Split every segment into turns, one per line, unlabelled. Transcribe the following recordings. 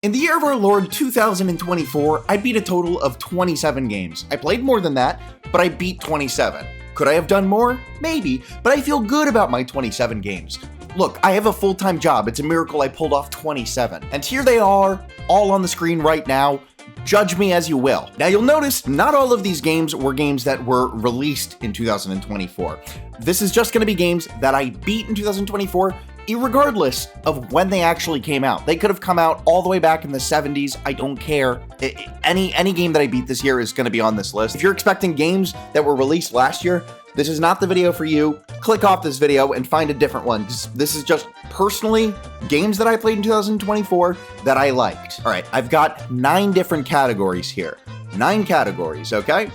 In the year of our Lord 2024, I beat a total of 27 games. I played more than that, but I beat 27. Could I have done more? Maybe, but I feel good about my 27 games. Look, I have a full-time job. It's a miracle I pulled off 27. And here they are, all on the screen right now. Judge me as you will. Now you'll notice not all of these games were games that were released in 2024. This is just going to be games that I beat in 2024, irregardless of when they actually came out. They could have come out all the way back in the 70s. I don't care. Any game that I beat this year is going to be on this list. If you're expecting games that were released last year, this is not the video for you. Click off this video and find a different one. This is just personally games that I played in 2024 that I liked. All right, I've got 9 different categories here. 9 categories, okay?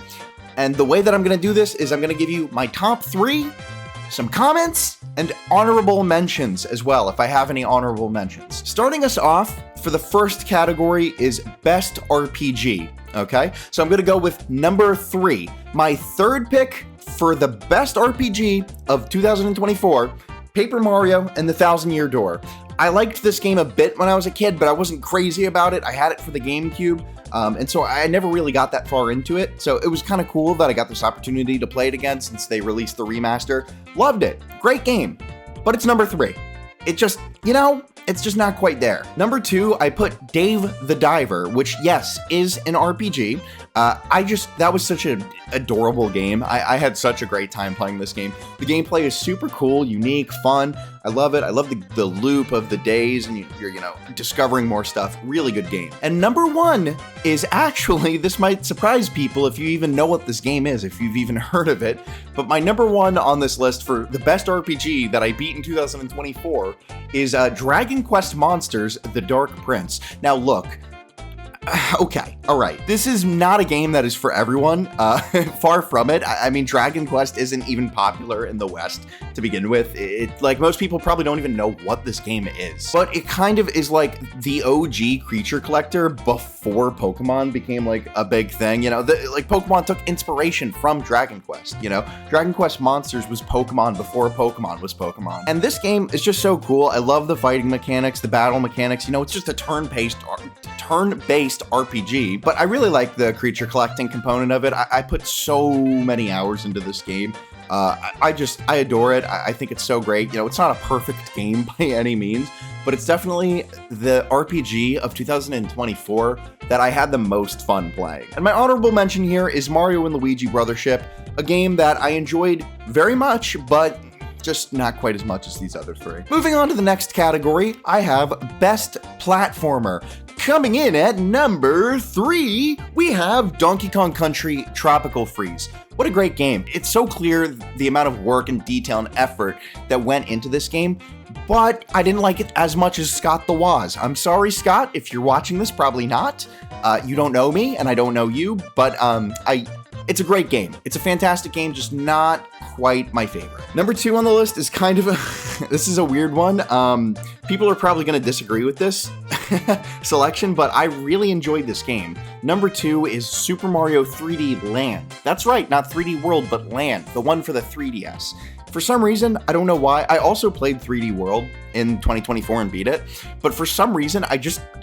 And the way that I'm gonna do this is I'm gonna give you my top 3, some comments, and honorable mentions as well, if I have any honorable mentions. Starting us off, for the first category is Best RPG, okay? So I'm gonna go with number 3. My third pick for the best RPG of 2024, Paper Mario and the Thousand Year Door. I liked this game a bit when I was a kid, but I wasn't crazy about it. I had it for the GameCube, and so I never really got that far into it. So it was kind of cool that I got this opportunity to play it again since they released the remaster. Loved it. Great game. But it's number 3. It just, it's just not quite there. Number 2, I put Dave the Diver, which, yes, is an RPG. That was such an adorable game. I had such a great time playing this game. The gameplay is super cool, unique, fun. I love it. I love the loop of the days and you're discovering more stuff. Really good game. And number 1 is actually, this might surprise people if you even know what this game is, if you've even heard of it, but my number 1 on this list for the best RPG that I beat in 2024 is Dragon Quest Monsters: The Dark Prince. Now look, okay, all right. This is not a game that is for everyone. Far from it. I mean, Dragon Quest isn't even popular in the West to begin with. Like, most people probably don't even know what this game is. But it kind of is like the OG creature collector before Pokemon became like a big thing. Like Pokemon took inspiration from Dragon Quest. Dragon Quest Monsters was Pokemon before Pokemon was Pokemon. And this game is just so cool. I love the fighting mechanics, the battle mechanics. It's just a turn-based RPG, but I really like the creature collecting component of it. I put so many hours into this game. I adore it. I think it's so great. It's not a perfect game by any means, but it's definitely the RPG of 2024 that I had the most fun playing. And my honorable mention here is Mario and Luigi Brothership, a game that I enjoyed very much, but just not quite as much as these other 3. Moving on to the next category, I have Best Platformer. Coming in at number 3, we have Donkey Kong Country Tropical Freeze. What a great game. It's so clear the amount of work and detail and effort that went into this game, but I didn't like it as much as Scott the Woz. I'm sorry, Scott, if you're watching this, probably not. You don't know me, and I don't know you, but it's a great game. It's a fantastic game, just not quite my favorite. Number 2 on the list is kind of this is a weird one. People are probably going to disagree with this selection, but I really enjoyed this game. Number 2 is Super Mario 3D Land. That's right, not 3D World, but Land, the one for the 3DS. For some reason, I don't know why, I also played 3D World in 2024 and beat it, but for some reason, I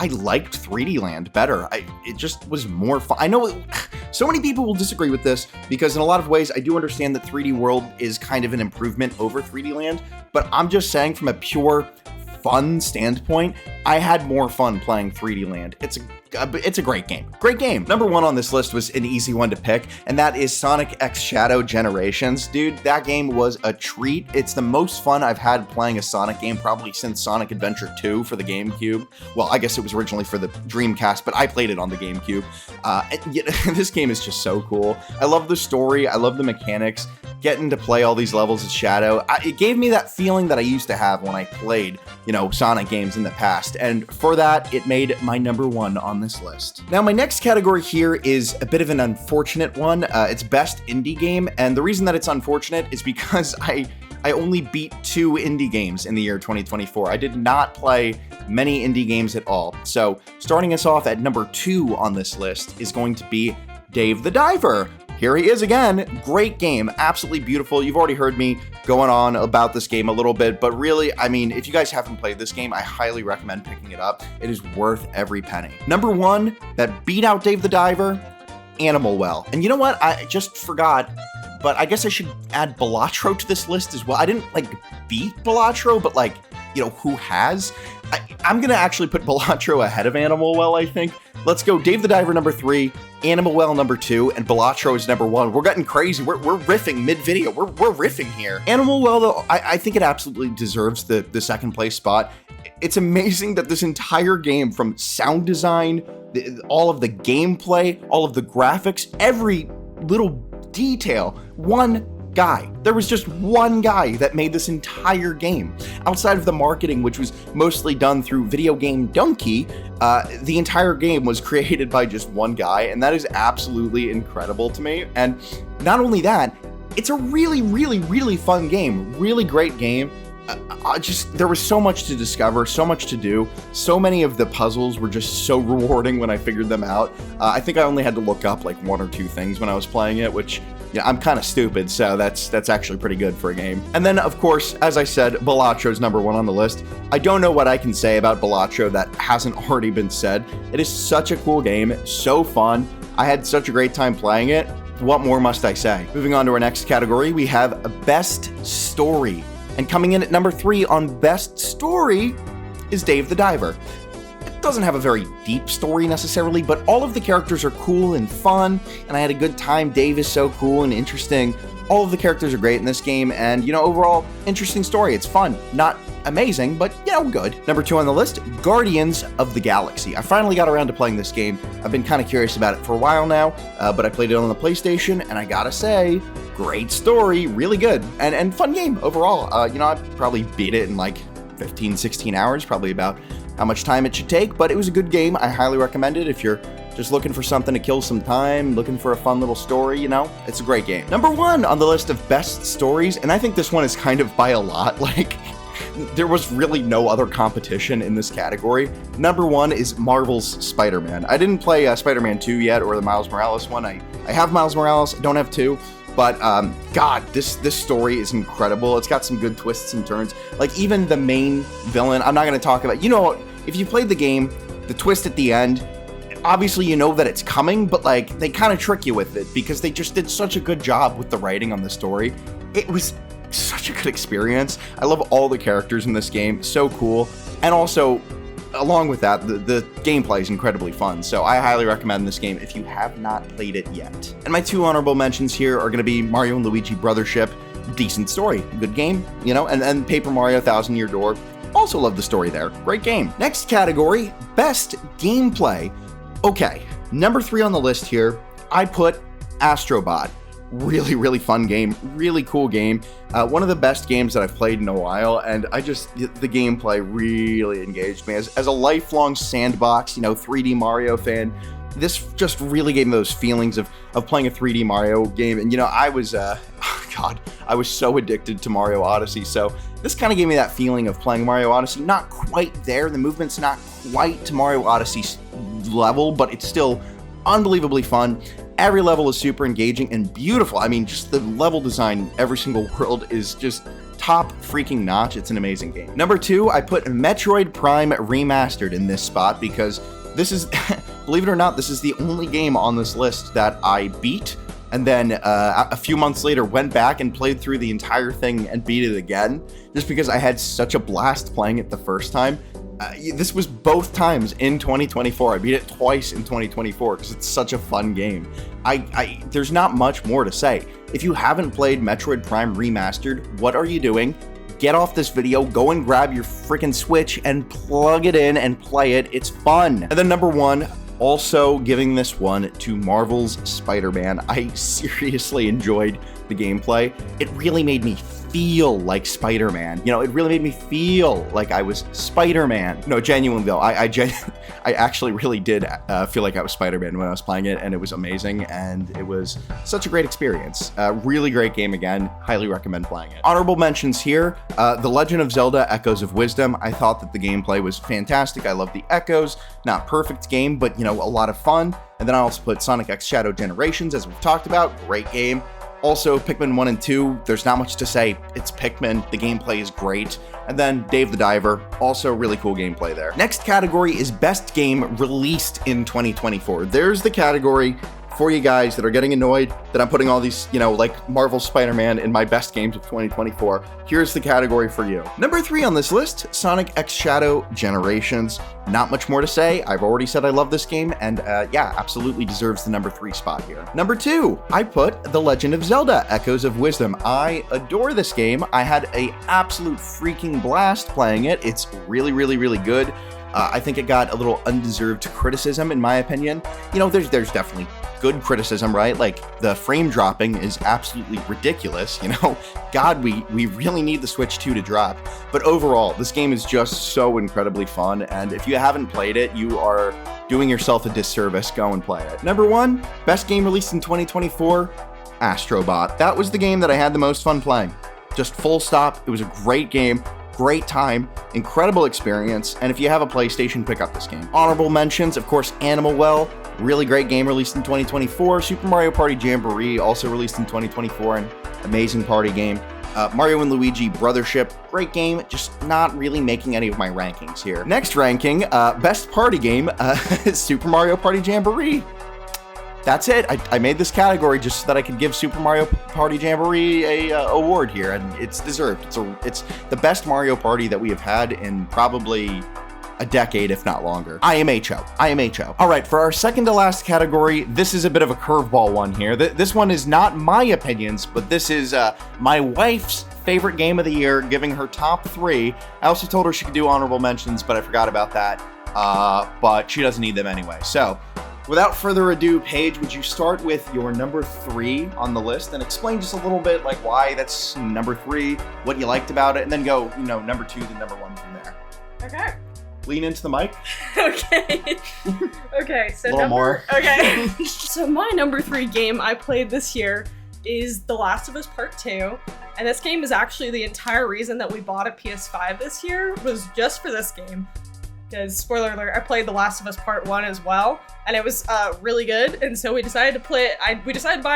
liked 3D Land better. It just was more fun. I know so many people will disagree with this, because in a lot of ways, I do understand that 3D World is kind of an improvement over 3D Land, but I'm just saying from a pure fun standpoint, I had more fun playing 3D Land. It's a great game. Great game. Number 1 on this list was an easy one to pick, and that is Sonic X Shadow Generations. Dude, that game was a treat. It's the most fun I've had playing a Sonic game probably since Sonic Adventure 2 for the GameCube. Well, I guess it was originally for the Dreamcast, but I played it on the GameCube. This game is just so cool. I love the story. I love the mechanics. Getting to play all these levels as Shadow, it gave me that feeling that I used to have when I played, Sonic games in the past, and for that, it made my number 1 on this list. Now, my next category here is a bit of an unfortunate one. It's Best Indie Game, and the reason that it's unfortunate is because I only beat 2 indie games in the year 2024. I did not play many indie games at all. So, starting us off at number 2 on this list is going to be Dave the Diver. here he is again. Great game, absolutely beautiful. You've already heard me going on about this game a little bit, but really, I mean, if you guys haven't played this game, I highly recommend picking it up. It is worth every penny. Number 1, that beat out Dave the Diver, Animal Well. And you know what? I just forgot, but I guess I should add Balatro to this list as well. I didn't beat Balatro, but who has? I'm gonna actually put Balatro ahead of Animal Well, I think. Let's go Dave the Diver number 3, Animal Well number 2, and Balatro is number 1. We're getting crazy. We're riffing mid-video. We're riffing here. Animal Well, though, I think it absolutely deserves the second place spot. It's amazing that this entire game, from sound design, all of the gameplay, all of the graphics, every little detail, one guy. There was just one guy that made this entire game. Outside of the marketing, which was mostly done through Video Game Donkey, the entire game was created by just one guy, and that is absolutely incredible to me. And not only that, it's a really, really, really fun game. Really great game. There was so much to discover, so much to do. So many of the puzzles were just so rewarding when I figured them out. I think I only had to look up like 1 or 2 things when I was playing it, which, yeah, I'm kind of stupid, so that's actually pretty good for a game. And then, of course, as I said, Balatro's number 1 on the list. I don't know what I can say about Balatro that hasn't already been said. It is such a cool game, so fun. I had such a great time playing it. What more must I say? Moving on to our next category, we have Best Story. And coming in at number 3 on Best Story is Dave the Diver. It doesn't have a very deep story necessarily, but all of the characters are cool and fun, and I had a good time. Dave is so cool and interesting. All of the characters are great in this game, and, overall, interesting story. It's fun. Not amazing, but, good. Number 2 on the list, Guardians of the Galaxy. I finally got around to playing this game. I've been kind of curious about it for a while now, but I played it on the PlayStation, and I gotta say, great story, really good, and fun game overall. I probably beat it in 15, 16 hours, probably about how much time it should take, but it was a good game. I highly recommend it if you're just looking for something to kill some time, looking for a fun little story, it's a great game. Number 1 on the list of best stories, and I think this one is kind of by a lot, there was really no other competition in this category. Number 1 is Marvel's Spider-Man. I didn't play Spider-Man 2 yet, or the Miles Morales one. I have Miles Morales, I don't have 2. But, God, this story is incredible. It's got some good twists and turns. Even the main villain, I'm not going to talk about... if you played the game, the twist at the end, obviously you know that it's coming, but, they kind of trick you with it because they just did such a good job with the writing on the story. It was such a good experience. I love all the characters in this game. So cool. And also, along with that, the gameplay is incredibly fun, so I highly recommend this game if you have not played it yet. And my 2 honorable mentions here are going to be Mario & Luigi Brothership. Decent story, good game, and Paper Mario Thousand Year Door. Also love the story there, great game. Next category, Best Gameplay. Okay, number 3 on the list here, I put Astrobot. Really, really fun game, really cool game. One of the best games that I've played in a while, and the gameplay really engaged me. As a lifelong sandbox, 3D Mario fan, this just really gave me those feelings of playing a 3D Mario game. And, I was, I was so addicted to Mario Odyssey. So this kind of gave me that feeling of playing Mario Odyssey. Not quite there, the movement's not quite to Mario Odyssey's level, but it's still unbelievably fun. Every level is super engaging and beautiful. I mean, just the level design, every single world is just top freaking notch. It's an amazing game. Number 2, I put Metroid Prime Remastered in this spot because this is, believe it or not, this is the only game on this list that I beat, and then a few months later went back and played through the entire thing and beat it again, just because I had such a blast playing it the first time. This was both times in 2024. I beat it twice in 2024 because it's such a fun game. There's not much more to say. If you haven't played Metroid Prime Remastered, what are you doing? Get off this video, go and grab your freaking Switch and plug it in and play it. It's fun. And then number 1, also giving this one to Marvel's Spider-Man. I seriously enjoyed the gameplay. It really made me feel like Spider-Man. It really made me feel like I was Spider-Man. No, genuinely though, I actually really did feel like I was Spider-Man when I was playing it, and it was amazing, and it was such a great experience. Really great game again. Highly recommend playing it. Honorable mentions here, The Legend of Zelda Echoes of Wisdom. I thought that the gameplay was fantastic. I love the echoes. Not perfect game, but a lot of fun. And then I also put Sonic X Shadow Generations, as we've talked about. Great game. Also, Pikmin 1 and 2, there's not much to say. It's Pikmin, the gameplay is great. And then Dave the Diver, also really cool gameplay there. Next category is Best Game Released in 2024. There's the category for you guys that are getting annoyed that I'm putting all these, like Marvel Spider-Man in my best games of 2024. Here's the category for you. Number 3 on this list, Sonic X Shadow Generations. Not much more to say. I've already said I love this game, and yeah, absolutely deserves the number 3 spot here. Number 2, I put The Legend of Zelda: Echoes of Wisdom. I adore this game. I had an absolute freaking blast playing it. It's really, really, really good. I think it got a little undeserved criticism, in my opinion. There's definitely good criticism, right? Like, the frame dropping is absolutely ridiculous, God, we really need the Switch 2 to drop. But overall, this game is just so incredibly fun, and if you haven't played it, you are doing yourself a disservice. Go and play it. Number 1, best game released in 2024, Astrobot. That was the game that I had the most fun playing. Just full stop. It was a great game. Great time, incredible experience, and if you have a PlayStation, pick up this game. Honorable mentions, of course, Animal Well, really great game released in 2024. Super Mario Party Jamboree, also released in 2024, an amazing party game. Mario and Luigi Brothership, great game, just not really making any of my rankings here. Next ranking, best party game, Super Mario Party Jamboree. That's it. I made this category just so that I could give Super Mario Party Jamboree a award here, and it's deserved. It's the best Mario Party that we have had in probably a decade, if not longer. IMHO. All right, for our second to last category, this is a bit of a curveball one here. This one is not my opinions, but this is my wife's favorite game of the year, giving her top 3. I also told her she could do honorable mentions, but I forgot about that. But she doesn't need them anyway. So, without further ado, Paige, would you start with your number 3 on the list and explain just a little bit like why that's number 3, what you liked about it, and then go, number 2 to number 1 from there.
Okay.
Lean into the mic.
Okay. Okay, so
a little more.
Okay. So my number 3 game I played this year is The Last of Us Part 2. And this game is actually the entire reason that we bought a PS5 this year, was just for this game. Because, spoiler alert, I played The Last of Us Part 1 as well, and it was really good, and so we decided to buy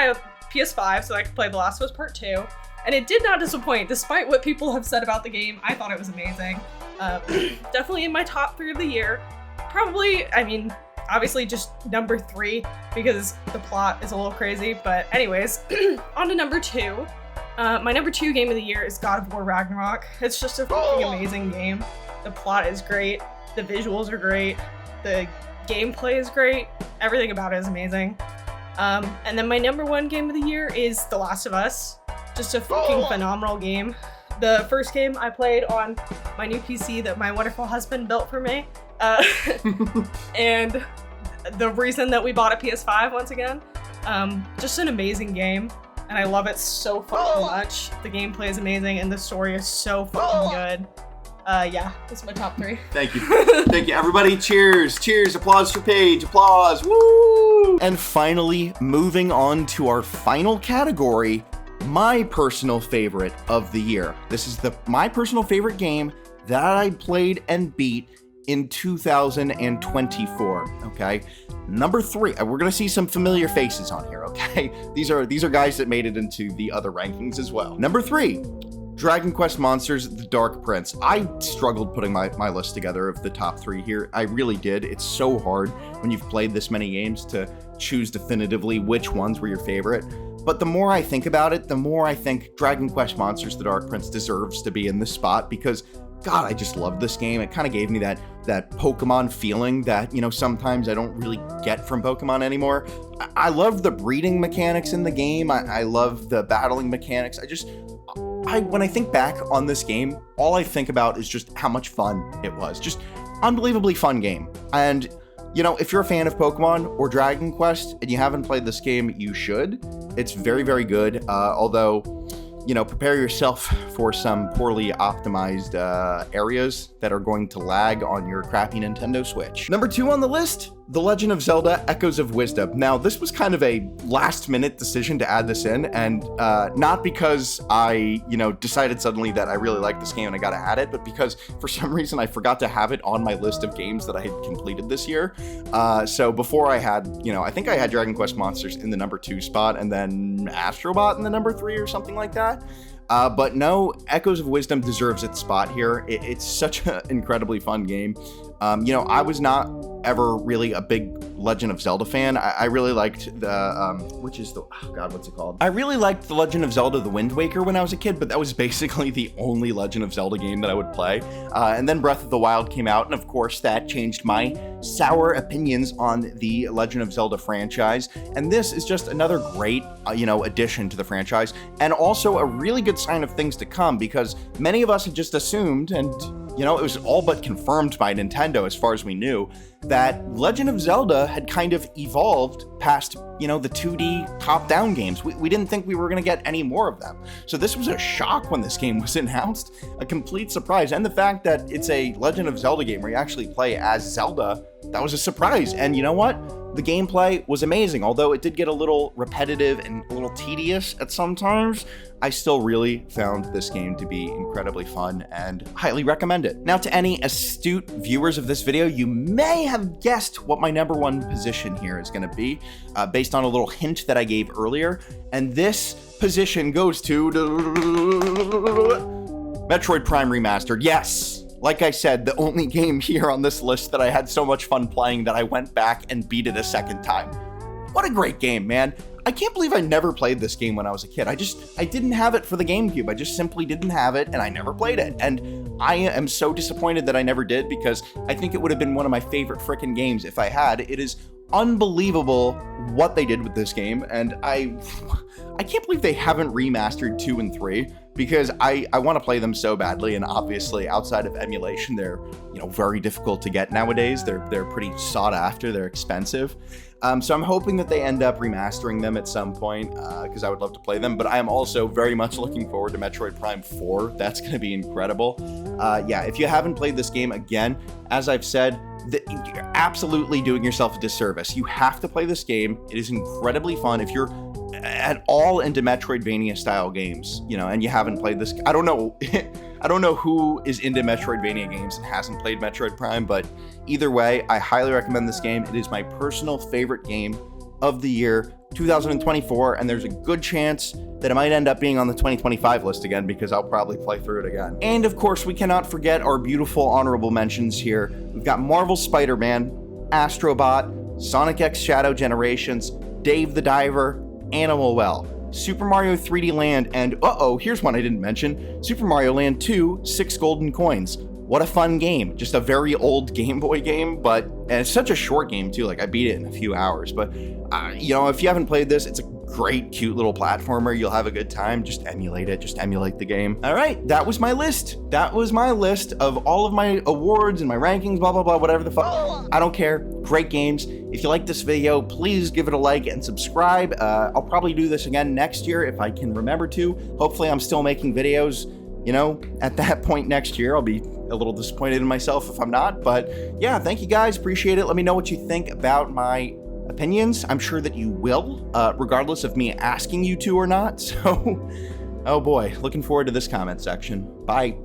a PS5 so that I could play The Last of Us Part 2, and it did not disappoint. Despite what people have said about the game, I thought it was amazing. Definitely in my top 3 of the year. Probably, obviously just number 3, because the plot is a little crazy, but anyways, on to number 2. My number 2 game of the year is God of War Ragnarok. It's just a freaking amazing game. The plot is great. The visuals are great, the gameplay is great, everything about it is amazing. And then my number 1 game of the year is The Last of Us. Just a freaking phenomenal game. The first game I played on my new PC that my wonderful husband built for me. And the reason that we bought a PS5 once again. Just an amazing game, and I love it so fucking much. The gameplay is amazing, and the story is so fucking good. Yeah, that's my top 3.
Thank you. Thank you, everybody. Cheers. Cheers. Applause for Paige. Applause. Woo! And finally, moving on to our final category, my personal favorite of the year. This is my personal favorite game that I played and beat in 2024, okay? Number 3, we're gonna see some familiar faces on here, okay? These are guys that made it into the other rankings as well. Number 3, Dragon Quest Monsters: The Dark Prince. I struggled putting my list together of the top 3 here. I really did. It's so hard when you've played this many games to choose definitively which ones were your favorite. But the more I think about it, the more I think Dragon Quest Monsters: The Dark Prince deserves to be in this spot because, God, I just love this game. It kind of gave me that Pokemon feeling that, sometimes I don't really get from Pokemon anymore. I love the breeding mechanics in the game. I love the battling mechanics. When I think back on this game, all I think about is just how much fun it was. Just unbelievably fun game. And, if you're a fan of Pokemon or Dragon Quest and you haven't played this game, you should. It's very, very good. Although, prepare yourself for some poorly optimized areas that are going to lag on your crappy Nintendo Switch. Number 2 on the list, The Legend of Zelda: Echoes of Wisdom. Now, this was kind of a last-minute decision to add this in, and not because I, decided suddenly that I really like this game and I gotta add it, but because for some reason I forgot to have it on my list of games that I had completed this year. So before I had, I think I had Dragon Quest Monsters in the number 2 spot, and then Astrobot in the number 3 or something like that. But no, Echoes of Wisdom deserves its spot here. It's such an incredibly fun game. I was not ever really a big Legend of Zelda fan. I really liked the, what's it called? I really liked The Legend of Zelda: The Wind Waker when I was a kid, but that was basically the only Legend of Zelda game that I would play. And then Breath of the Wild came out, and of course that changed my sour opinions on the Legend of Zelda franchise. And this is just another great, addition to the franchise, and also a really good sign of things to come, because many of us had just assumed, and it was all but confirmed by Nintendo as far as we knew, that Legend of Zelda had kind of evolved past, the 2D top-down games. We didn't think we were going to get any more of them. So this was a shock when this game was announced, a complete surprise. And the fact that it's a Legend of Zelda game where you actually play as Zelda, that was a surprise. And you know what? The gameplay was amazing. Although it did get a little repetitive and a little tedious at some times, I still really found this game to be incredibly fun and highly recommend it. Now, to any astute viewers of this video, you may have guessed what my number 1 position here is going to be, based on a little hint that I gave earlier. And this position goes to Metroid Prime Remastered. Yes! Like I said, the only game here on this list that I had so much fun playing that I went back and beat it a second time. What a great game, man. I can't believe I never played this game when I was a kid. I didn't have it for the GameCube. I just simply didn't have it, and I never played it. And I am so disappointed that I never did, because I think it would have been one of my favorite frickin' games if I had. It is unbelievable what they did with this game, and I can't believe they haven't remastered 2 and 3, because I want to play them so badly, and obviously outside of emulation, they're very difficult to get nowadays. They're pretty sought after. They're expensive. So I'm hoping that they end up remastering them at some point, because I would love to play them. But I am also very much looking forward to Metroid Prime 4. That's going to be incredible. If you haven't played this game, again, as I've said, you're absolutely doing yourself a disservice. You have to play this game. It is incredibly fun. If you're at all into Metroidvania style games, and you haven't played this, I don't know I don't know who is into Metroidvania games and hasn't played Metroid Prime, but either way, I highly recommend this game. It is my personal favorite game of the year 2024, and there's a good chance that it might end up being on the 2025 list again, because I'll probably play through it again. And of course, we cannot forget our beautiful honorable mentions here. We've got Marvel Spider-Man, Astrobot, Sonic X Shadow Generations, Dave the Diver, Animal Well, Super Mario 3D Land, and here's one I didn't mention, Super Mario Land 2, 6 golden coins. What a fun game. Just a very old Game Boy game, and it's such a short game too. Like, I beat it in a few hours, but if you haven't played this, it's a great, cute little platformer. You'll have a good time. Just emulate it. Just emulate the game. All right, that was my list. That was my list of all of my awards and my rankings, blah, blah, blah, whatever the fuck. I don't care. Great games. If you like this video, please give it a like and subscribe. I'll probably do this again next year if I can remember to. Hopefully I'm still making videos. At that point next year. I'll be a little disappointed in myself if I'm not. But yeah, thank you guys. Appreciate it. Let me know what you think about my opinions. I'm sure that you will, regardless of me asking you to or not. So, oh boy, looking forward to this comment section. Bye.